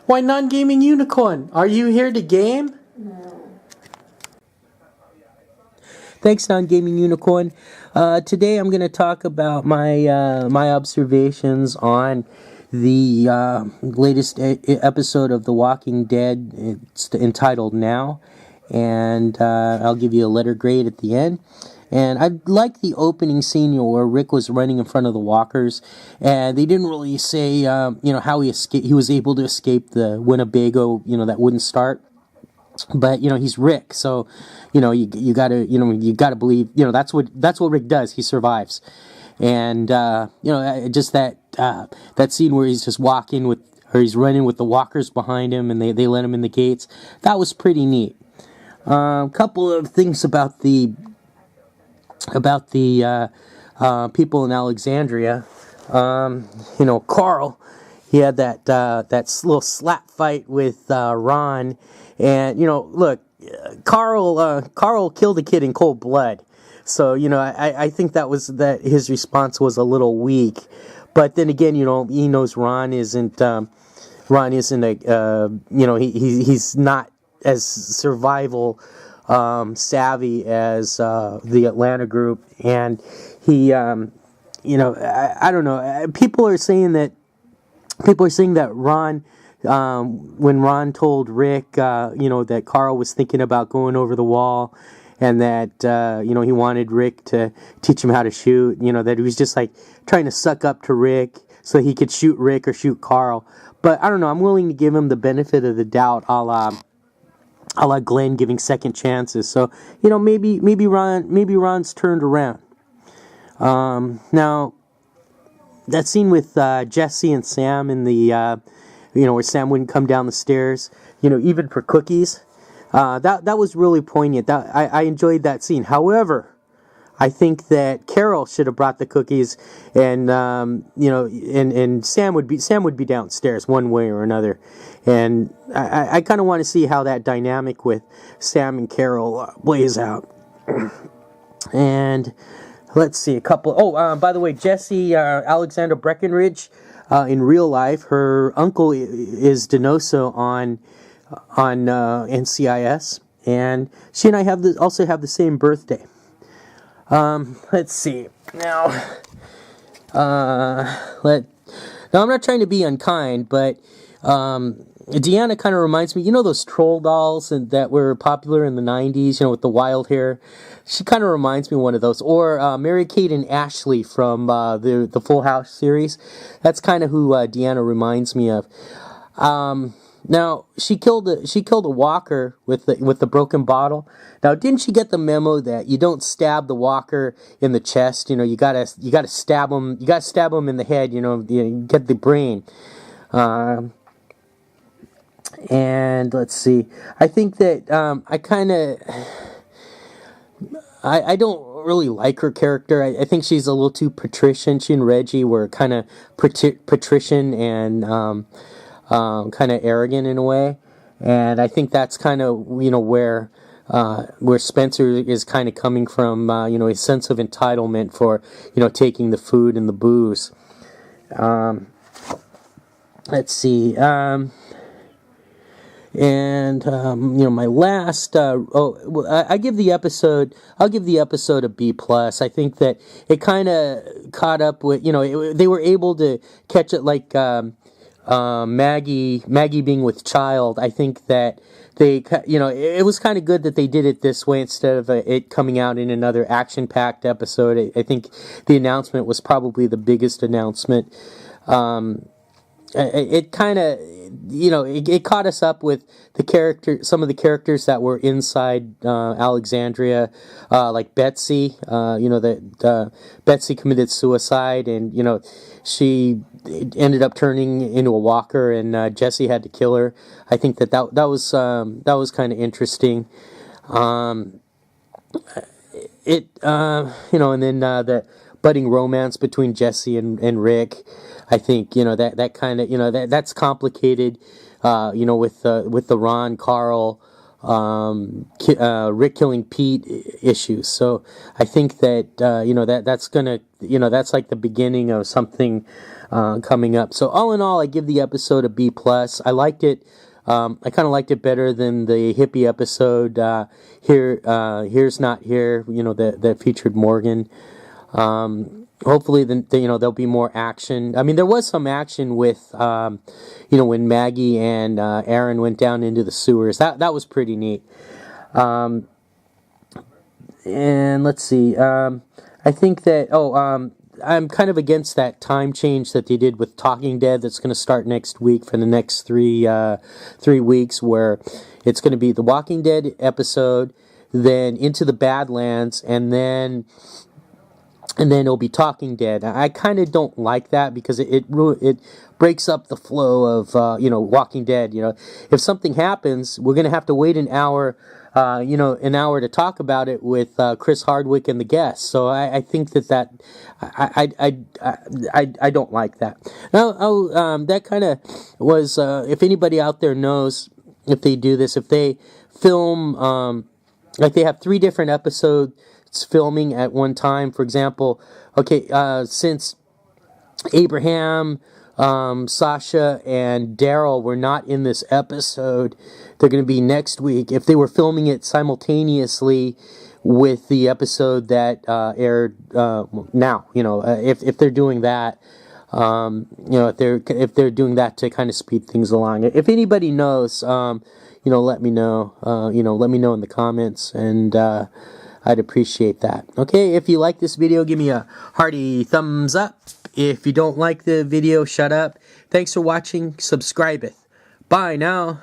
Why non-gaming unicorn? Are you here to game? Thanks, non-gaming unicorn. Today I'm going to talk about my observations on the latest episode of The Walking Dead. It's entitled Now, and I'll give you a letter grade at the end. And I like the opening scene, where Rick was running in front of the walkers, and they didn't really say, how he escaped. He was able to escape the Winnebago, that wouldn't start. But he's Rick, so you gotta believe, that's what Rick does. He survives, and just that scene where he's just he's running with the walkers behind him, and they let him in the gates. That was pretty neat. A couple of things about the people in Alexandria. Carl, he had that little slap fight with Ron, and look, Carl killed a kid in cold blood, so I think that his response was a little weak, but then again, he knows Ron isn't he's not as survival savvy as the Atlanta group, and he I don't know. People are saying that Ron, when Ron told Rick, that Carl was thinking about going over the wall, and that he wanted Rick to teach him how to shoot. That he was just like trying to suck up to Rick so he could shoot Rick or shoot Carl. But I don't know. I'm willing to give him the benefit of the doubt, a la Glenn giving second chances. So maybe Ron's turned around. Now, that scene with Jesse and Sam in the where Sam wouldn't come down the stairs, even for cookies, that was really poignant. I enjoyed that scene. However, I think that Carol should have brought the cookies, and and Sam would be downstairs one way or another, and I kind of want to see how that dynamic with Sam and Carol plays out. And let's see a couple. Oh, by the way, Jesse Alexander Breckenridge, in real life, her uncle is Denoso on NCIS, and she and I also have the same birthday. Let's see. Now, I'm not trying to be unkind, but Deanna kind of reminds me, those troll dolls that were popular in the 90s, with the wild hair. She kind of reminds me of one of those. Or Mary-Kate and Ashley from the Full House series. That's kind of who Deanna reminds me of. Now, she killed a walker with the broken bottle. Now, didn't she get the memo that you don't stab the walker in the chest? You gotta stab him. You gotta stab him in the head. You get the brain. And let's see. I think that I don't really like her character. I think she's a little too patrician. She and Reggie were kind of patrician and kind of arrogant in a way, and I think that's kind of where Spencer is kind of coming from. His sense of entitlement for taking the food and the booze. Let's see. And my last I give the episode a B plus. I think that it kind of caught up with they were able to catch it like Maggie being with child. I think that it was kind of good that they did it this way instead of it coming out in another action-packed episode. I think the announcement was probably the biggest announcement. It kind of, it caught us up with some of the characters that were inside Alexandria, like Betsy. That Betsy committed suicide, and she ended up turning into a walker, and Jesse had to kill her. I think that was kind of interesting. And then the budding romance between Jesse and Rick. I think that kind of that's complicated. With the Ron Carl Rick killing Pete issues. So I think that you know, that's gonna, you know, that's like the beginning of something coming up. So all in all, I give the episode a B plus. I liked it. I kind of liked it better than the hippie episode. Here's Not Here. You know, that featured Morgan. Hopefully, you know, there'll be more action. I mean, there was some action with, you know, when Maggie and Aaron went down into the sewers. That was pretty neat. And let's see. I think that. I'm kind of against that time change that they did with Talking Dead. That's going to start next week for the next 3 weeks, where it's going to be the Walking Dead episode, then Into the Badlands, and then it'll be Talking Dead. I kind of don't like that because it breaks up the flow of you know, Walking Dead. You know, if something happens, we're gonna have to wait an hour, you know, an hour to talk about it with Chris Hardwick and the guests. So I think that I don't like that. Now, that kind of was if anybody out there knows if they do this, if they film like they have 3 different episodes filming at one time. For example, okay, since Abraham, Sasha, and Daryl were not in this episode, they're going to be next week. If they were filming it simultaneously with the episode that aired now, you know, if they're doing that, you know, if they're doing that to kind of speed things along. If anybody knows, you know, let me know. You know, let me know in the comments, and I'd appreciate that. Okay, if you like this video, give me a hearty thumbs up. If you don't like the video, shut up. Thanks for watching. Subscribe it. Bye now.